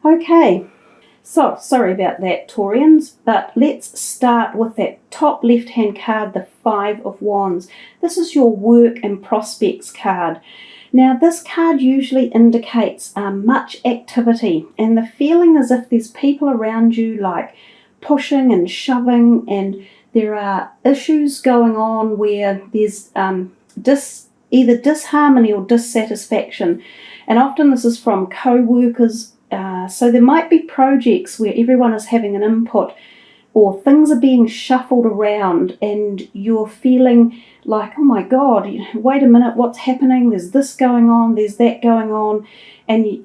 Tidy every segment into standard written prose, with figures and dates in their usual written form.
Okay, so sorry about that, Taurians, but let's start with that top left-hand card, the Five of Wands. This is your work and prospects card. Now, this card usually indicates much activity, and the feeling as if there's people around you like pushing and shoving, and there are issues going on where there's either disharmony or dissatisfaction. And often this is from co-workers. So there might be projects where everyone is having an input, or things are being shuffled around and you're feeling like, oh my God, wait a minute, what's happening? There's this going on, there's that going on. And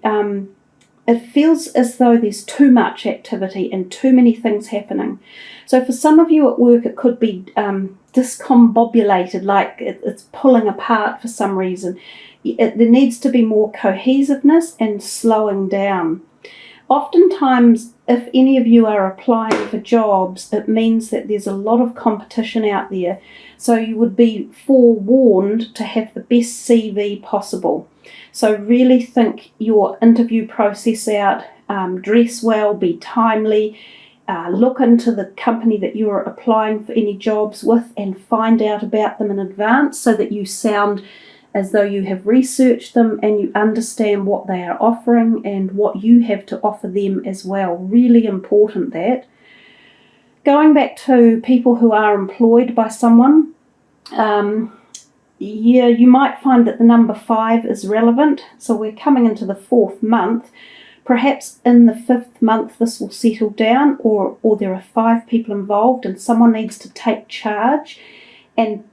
it feels as though there's too much activity and too many things happening. So for some of you at work, it could be discombobulated, like it's pulling apart for some reason. There needs to be more cohesiveness and slowing down. Oftentimes, if any of you are applying for jobs, it means that there's a lot of competition out there. So you would be forewarned to have the best CV possible. So really think your interview process out, dress well, be timely, look into the company that you are applying for any jobs with and find out about them in advance so that you sound as though you have researched them and you understand what they are offering and what you have to offer them as well. Really important that. Going back to people who are employed by someone, you might find that the number 5 is relevant. So we're coming into the 4th month. Perhaps in the 5th month this will settle down, or there are 5 people involved and someone needs to take charge and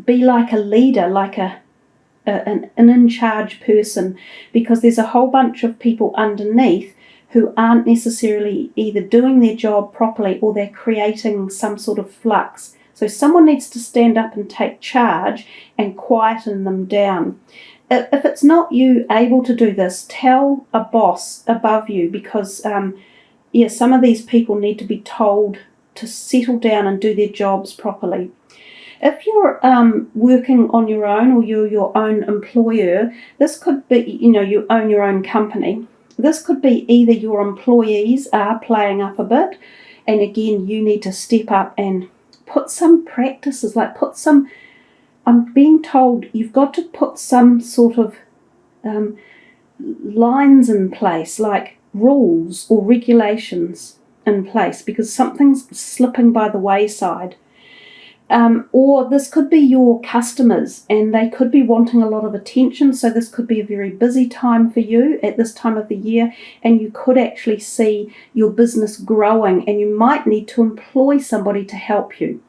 be like a leader, like an in-charge person, because there's a whole bunch of people underneath who aren't necessarily either doing their job properly or they're creating some sort of flux. So someone needs to stand up and take charge and quieten them down. If it's not you able to do this, tell a boss above you, because some of these people need to be told to settle down and do their jobs properly. If you're working on your own, or you're your own employer, this could be, you own your own company. This could be either your employees are playing up a bit, and again, you need to step up and put some practices, I'm being told you've got to put some sort of lines in place, like rules or regulations in place, because something's slipping by the wayside. Or this could be your customers, and they could be wanting a lot of attention, so this could be a very busy time for you at this time of the year, and you could actually see your business growing, and you might need to employ somebody to help you.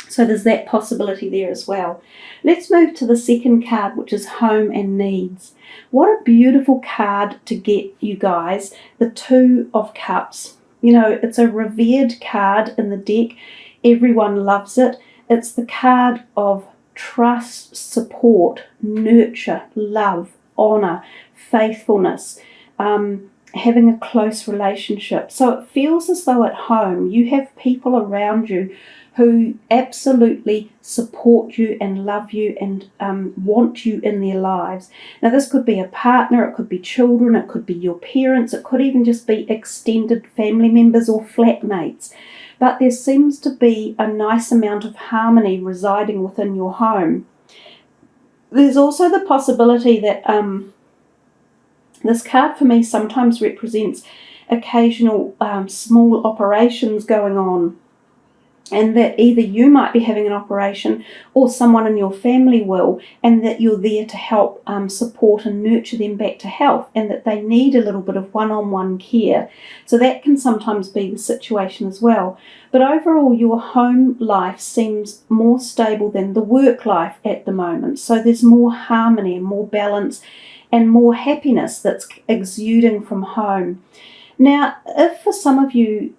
So there's that possibility there as well. Let's move to the second card, which is home and needs. What a beautiful card to get, you guys, the 2 of Cups. It's a revered card in the deck. Everyone loves it. It's the card of trust, support, nurture, love, honor, faithfulness, having a close relationship. So it feels as though at home you have people around you who absolutely support you and love you and want you in their lives. Now, this could be a partner, it could be children, it could be your parents, it could even just be extended family members or flatmates. But there seems to be a nice amount of harmony residing within your home. There's also the possibility that this card for me sometimes represents occasional small operations going on, and that either you might be having an operation or someone in your family will, and that you're there to help support and nurture them back to health, and that they need a little bit of one-on-one care. So that can sometimes be the situation as well. But overall, your home life seems more stable than the work life at the moment. So there's more harmony and more balance and more happiness that's exuding from home. Now, if for some of you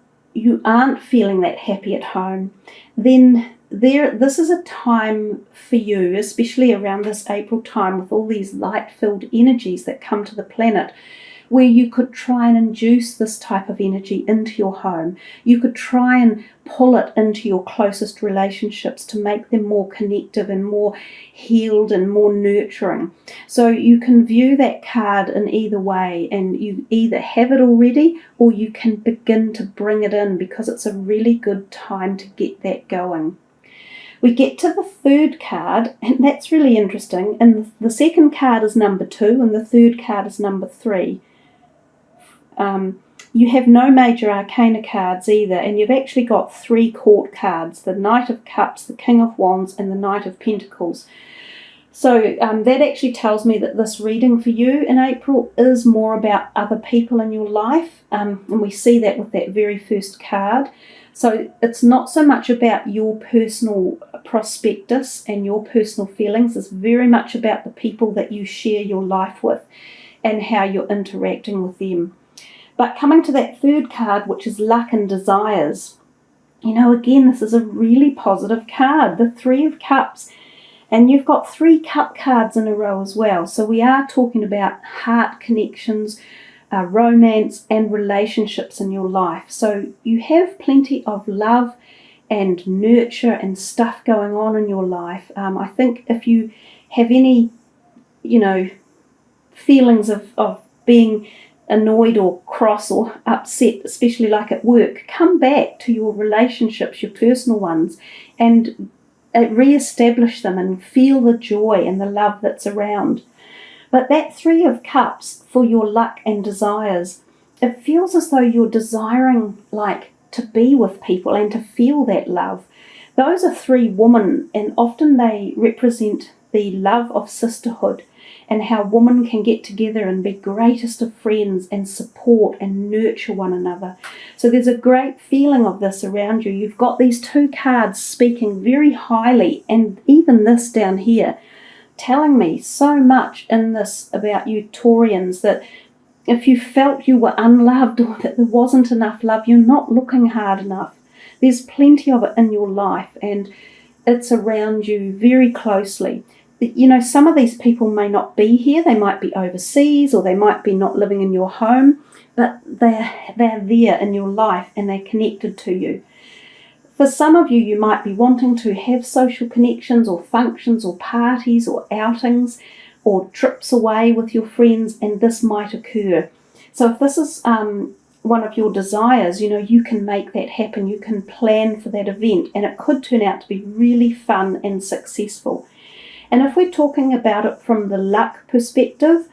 aren't feeling that happy at home, then this is a time for you, especially around this April time with all these light-filled energies that come to the planet, where you could try and induce this type of energy into your home. You could try and pull it into your closest relationships to make them more connective and more healed and more nurturing. So you can view that card in either way, and you either have it already or you can begin to bring it in, because it's a really good time to get that going. We get to the third card, and that's really interesting. And the second card is number 2, and the third card is number 3. You have no major arcana cards either, and you've actually got 3 court cards: the Knight of Cups, the King of Wands, and the Knight of Pentacles. So that actually tells me that this reading for you in April is more about other people in your life, and we see that with that very first card. So it's not so much about your personal prospectus and your personal feelings. It's very much about the people that you share your life with and how you're interacting with them. But coming to that third card, which is Luck and Desires, again, this is a really positive card, the 3 of Cups. And you've got 3 cup cards in a row as well. So we are talking about heart connections, romance and relationships in your life. So you have plenty of love and nurture and stuff going on in your life. I think if you have any, feelings of being annoyed or cross or upset, especially like at work, come back to your relationships, your personal ones, and re-establish them and feel the joy and the love that's around. But that 3 of Cups for your luck and desires, it feels as though you're desiring to be with people and to feel that love. Those are 3 women, and often they represent the love of sisterhood and how women can get together and be greatest of friends and support and nurture one another. So there's a great feeling of this around you. You've got these 2 cards speaking very highly, and even this down here telling me so much in this about you Taurians, that if you felt you were unloved or that there wasn't enough love, you're not looking hard enough. There's plenty of it in your life, and it's around you very closely. Some of these people may not be here, they might be overseas, or they might be not living in your home, but they're there in your life and they're connected to you. For some of you, you might be wanting to have social connections or functions or parties or outings or trips away with your friends, and this might occur. So if this is one of your desires, you can make that happen. You can plan for that event, and it could turn out to be really fun and successful. And if we're talking about it from the luck perspective,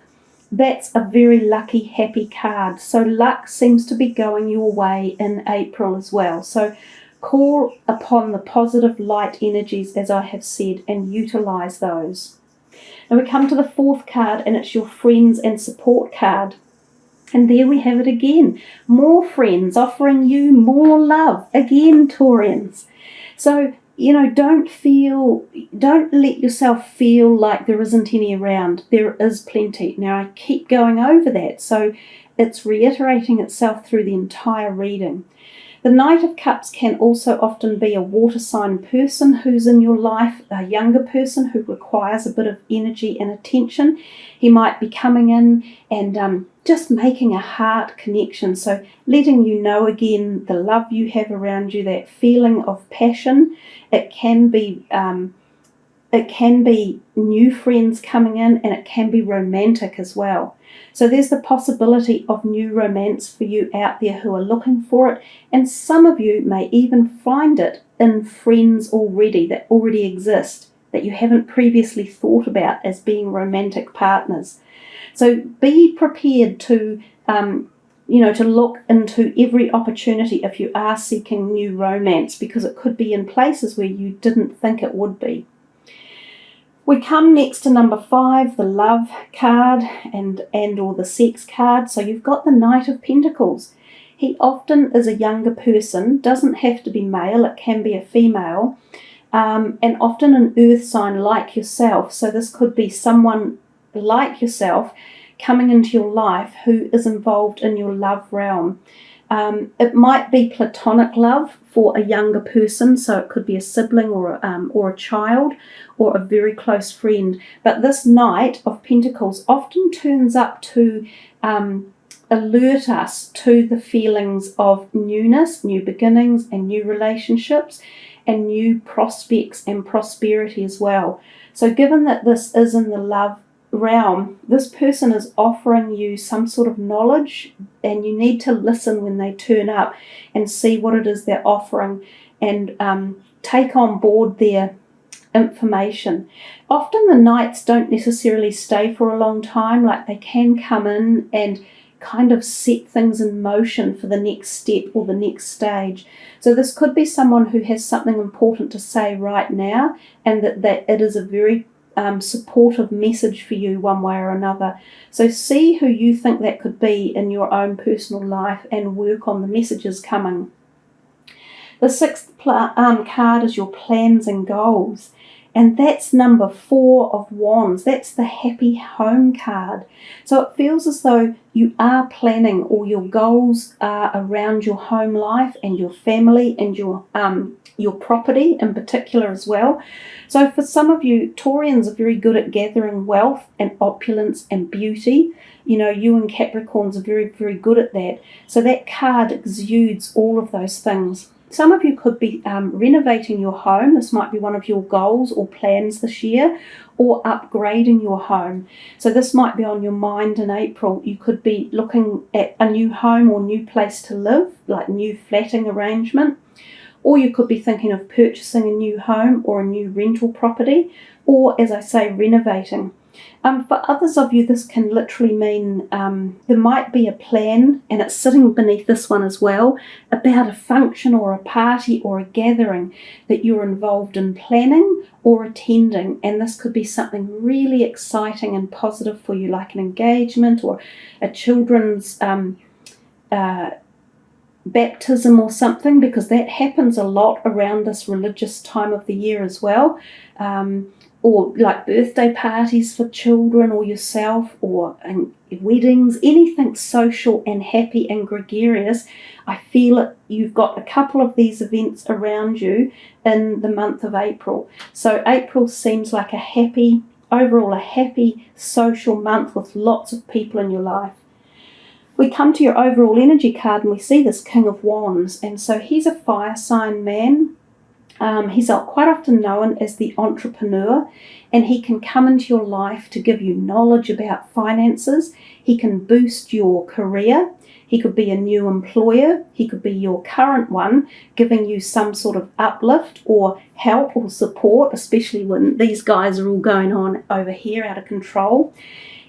that's a very lucky, happy card. So luck seems to be going your way in April as well. So call upon the positive light energies, as I have said, and utilize those. Now we come to the 4th card, and it's your friends and support card. And there we have it again. More friends offering you more love. Again, Taurians. So don't let yourself feel like there isn't any around. There is plenty. Now, I keep going over that, so it's reiterating itself through the entire reading. The Knight of Cups can also often be a water sign person who's in your life, a younger person who requires a bit of energy and attention. He might be coming in and just making a heart connection, so letting you know again the love you have around you, that feeling of passion. It can be new friends coming in, and it can be romantic as well. So there's the possibility of new romance for you out there who are looking for it, and some of you may even find it in friends that already exist, that you haven't previously thought about as being romantic partners. So be prepared to to look into every opportunity if you are seeking new romance, because it could be in places where you didn't think it would be. We come next to number 5, the love card and or the sex card. So you've got the Knight of Pentacles. He often is a younger person, doesn't have to be male, it can be a female, and often an earth sign like yourself. So this could be someone like yourself coming into your life who is involved in your love realm. It might be platonic love for a younger person, so it could be a sibling or a child or a very close friend. But this Knight of Pentacles often turns up to alert us to the feelings of newness, new beginnings, and new relationships, and new prospects and prosperity as well. So given that this is in the love realm, this person is offering you some sort of knowledge, and you need to listen when they turn up and see what it is they're offering, and take on board their information. Often the knights don't necessarily stay for a long time, like they can come in and kind of set things in motion for the next step or the next stage. So this could be someone who has something important to say right now, and that it is a very supportive message for you one way or another. So see who you think that could be in your own personal life and work on the messages coming. The sixth card is your plans and goals. And that's number 4 of Wands. That's the happy home card. So it feels as though you are planning, or your goals are around your home life and your family and your property in particular as well. So for some of you, Taurians are very good at gathering wealth and opulence and beauty. You know, you and Capricorns are very, very good at that. So that card exudes all of those things. Some of you could be renovating your home. This might be one of your goals or plans this year, or upgrading your home. So this might be on your mind in April. You could be looking at a new home or new place to live, like new flatting arrangement. Or you could be thinking of purchasing a new home or a new rental property, or, as I say, renovating. For others of you, this can literally mean there might be a plan, and it's sitting beneath this one as well, about a function or a party or a gathering that you're involved in planning or attending. And this could be something really exciting and positive for you, like an engagement or a children's baptism or something, because that happens a lot around this religious time of the year as well. Or like birthday parties for children or yourself, or weddings, anything social and happy and gregarious. I feel it. You've got a couple of these events around you in the month of April. So April seems like overall a happy social month with lots of people in your life. We come to your overall energy card and we see this King of Wands, and so he's a fire sign man. He's quite often known as the entrepreneur, and he can come into your life to give you knowledge about finances. He can boost your career. He could be a new employer. He could be your current one, giving you some sort of uplift or help or support, especially when these guys are all going on over here out of control.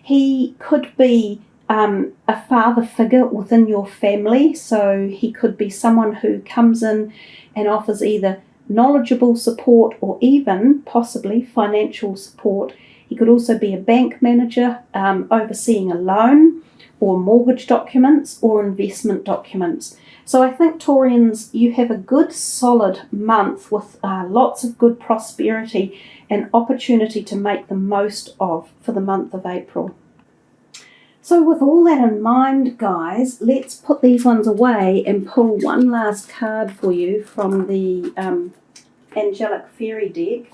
He could be a father figure within your family. So he could be someone who comes in and offers either knowledgeable support or even possibly financial support. He could also be a bank manager, overseeing a loan or mortgage documents or investment documents. So I think, Taurians, you have a good solid month with lots of good prosperity and opportunity to make the most of for the month of April. So with all that in mind, guys, let's put these ones away and pull one last card for you from the Angelic Fairy deck,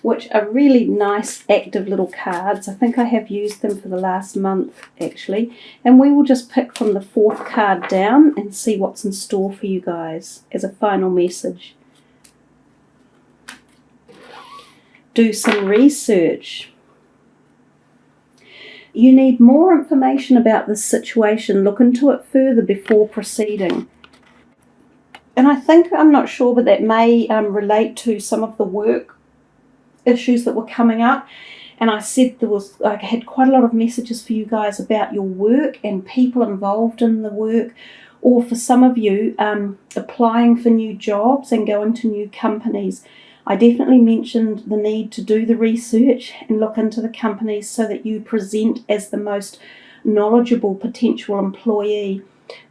which are really nice active little cards. I think I have used them for the last month actually, and we will just pick from the 4th card down and see what's in store for you guys as a final message. Do some research. You need more information about this situation. Look into it further before proceeding. And I think, I'm not sure, but that may relate to some of the work issues that were coming up. And I said I had quite a lot of messages for you guys about your work and people involved in the work, or for some of you applying for new jobs and going to new companies. I definitely mentioned the need to do the research and look into the companies so that you present as the most knowledgeable potential employee.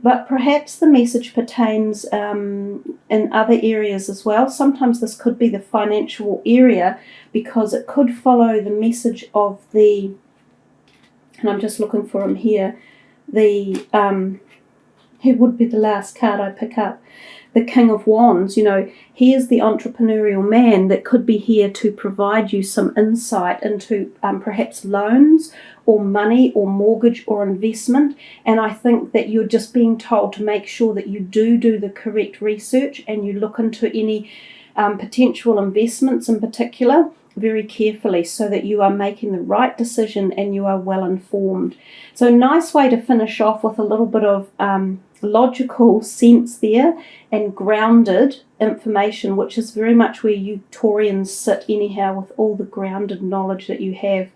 But perhaps the message pertains in other areas as well. Sometimes this could be the financial area, because it could follow the message of and I'm just looking for him here, he He would be the last card I pick up. The King of Wands, you know, he is the entrepreneurial man that could be here to provide you some insight into perhaps loans or money or mortgage or investment. And I think that you're just being told to make sure that you do the correct research and you look into any potential investments in particular very carefully so that you are making the right decision and you are well informed. So nice way to finish off with a little bit of logical sense there and grounded information, which is very much where you Taurians sit anyhow, with all the grounded knowledge that you have.